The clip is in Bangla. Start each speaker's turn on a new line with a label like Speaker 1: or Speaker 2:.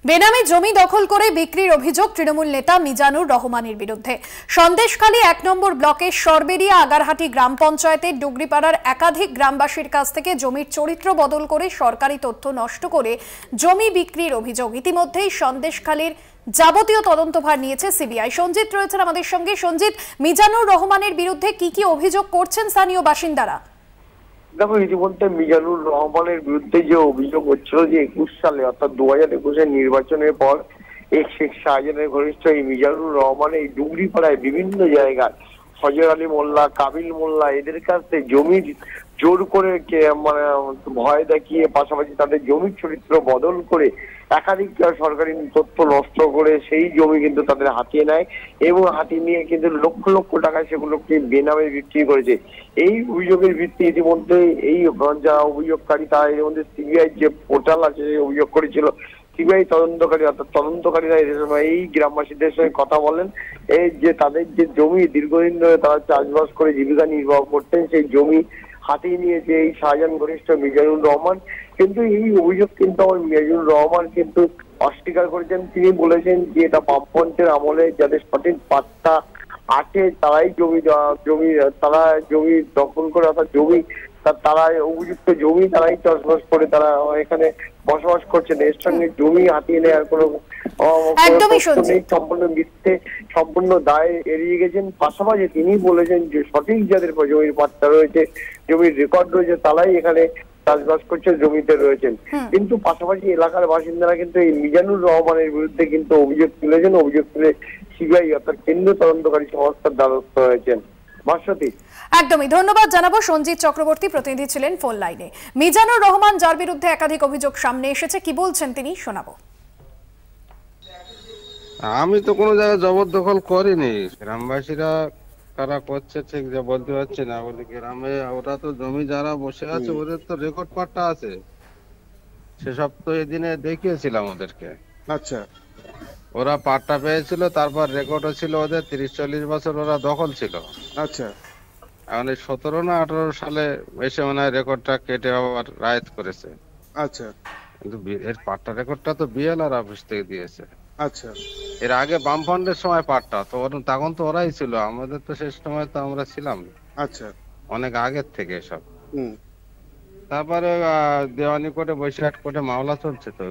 Speaker 1: বেনামে জমি দখল করে বিক্রির অভিযোগ তৃণমূল নেতা মিজানুর রহমানের বিরুদ্ধে। সন্দেশখালী ১ নম্বর ব্লকের সরবেরিয়া আগারহাটি গ্রাম পঞ্চায়েতের ডুগরিপাড়ার একাধিক গ্রামবাসীর কাছ থেকে জমির চরিত্র বদল করে সরকারি তথ্য নষ্ট করে জমি বিক্রির অভিযোগ। ইতিমধ্যেই সন্দেশখালীর যাবতীয় তদন্তভার নিয়েছে সিবিআই। সঞ্জিত রয়েছেন আমাদের সঙ্গে। সঞ্জিত, মিজানুর রহমানের বিরুদ্ধে কি অভিযোগ করছেন স্থানীয় বাসিন্দারা?
Speaker 2: দেখো, ইতিমধ্যে মিজানুর রহমানের বিরুদ্ধে যে অভিযোগ হচ্ছিল যে ২১ সালে অর্থাৎ ২০২১-এর নির্বাচনের পর শেখ শাহজাহানের ঘনিষ্ঠ এই মিজানুর রহমান এই ডুগরিপাড়ায় বিভিন্ন জায়গায় ফজর আলী মোল্লা, কাবিল মোল্লা এদের কাছ থেকে জমি জোর করে মানে ভয় দেখিয়ে, পাশাপাশি তাদের জমির চরিত্র বদল করে একাধিক সরকারি তথ্য নষ্ট করে সেই জমি কিন্তু তাদের হাতিয়ে নেয় এবং হাতিয়ে নিয়ে কিন্তু লক্ষ লক্ষ টাকায় সেগুলোকে বেনামে বিক্রি করেছে। এই অভিযোগের ভিত্তি ইতিমধ্যে এই যারা অভিযোগকারী তারা এর মধ্যে সিবিআই যে পোর্টাল আছে অভিযোগ করেছিল, সিবিআই তদন্তকারীরা এই গ্রামবাসীদের সঙ্গে কথা বলেন এই যে তাদের যে জমি দীর্ঘদিন ধরে তারা চাষবাস করে জীবিকা নির্বাহ করতেন সেই জমি হাতিয়ে নিয়েছে এই শাহজাহান ঘনিষ্ঠ মিজানুর রহমান। কিন্তু এই অভিযোগ কিন্তু মিজানুর রহমান কিন্তু অস্বীকার করেছেন। তিনি বলেছেন যে এটা বামপন্থের আমলে যাদের সঠিক পাট্টা আছে তারাই তারা জমি দখল করে, অর্থাৎ জমি তারা উপযুক্ত জমি তারাই চাষবাস করে তারা এখানে বসবাস করছেন। এর সঙ্গে জমি হাতিয়ে নেওয়ার কোনো সম্পূর্ণ মিথ্যে, সম্পূর্ণ দায় এড়িয়ে গেছেন। পাশাপাশি তিনি বলেছেন যে সঠিক যাদের জমির পাট্টা রয়েছে, জমির রেকর্ড রয়েছে, তারাই এখানে চাষবাস করছে, জমিতে রয়েছেন। কিন্তু পাশাপাশি এলাকার বাসিন্দারা কিন্তু এই মিজানুর রহমানের বিরুদ্ধে কিন্তু অভিযোগ তুলেছেন। অভিযোগ তুলে সিবিআই অর্থাৎ কেন্দ্রীয় তদন্তকারী সংস্থার দ্বারস্থ হয়েছেন।
Speaker 1: একদমই ধন্যবাদ জানাবো। সঞ্জিত চক্রবর্তী প্রতিনিধি ছিলেন ফোন লাইনে। মিজানুর রহমান যার বিরুদ্ধে একাধিক অভিযোগ সামনে এসেছে, কি বলছেন তিনি শোনাবো।
Speaker 3: আমি তো কোনো জায়গায় জবরদখল করিনি, গ্রামবাসীরা কারা করছে ঠিক যে বলতে পারছি না। বলি গ্রামে ওরা তো জমি যারা বসে আছে ওদের তো রেকর্ড পাট্টা আছে, সেসব তো এদিনে দেখিয়েছিলাম ওদেরকে।
Speaker 4: আচ্ছা,
Speaker 3: ওরা পাট্টা পেয়েছিল, তারপর রেকর্ডও ছিল ওদের, ৩০-৪০ বছর ওরা দখল ছিল।
Speaker 4: আচ্ছা,
Speaker 3: এখন এই ১৭ না ১৮ সালে এসে মনে হয় রেকর্ডটা কেটে আবার রায়ত করেছে।
Speaker 4: আচ্ছা,
Speaker 3: কিন্তু এর পাট্টা রেকর্ডটা তো বিএলআর অফিস থেকে দিয়েছে।
Speaker 4: আচ্ছা,
Speaker 3: এর আগে বামফ্রন্টের সময় পাট্টা তো তখন তো ওরাই ছিল, আমাদের তো শেষ সময় তো আমরা ছিলাম।
Speaker 4: আচ্ছা,
Speaker 3: অনেক আগের থেকে সব। তারপরে দেওয়ানি কোর্টে, বৈশাখ কোর্টে মামলা চলছে তো।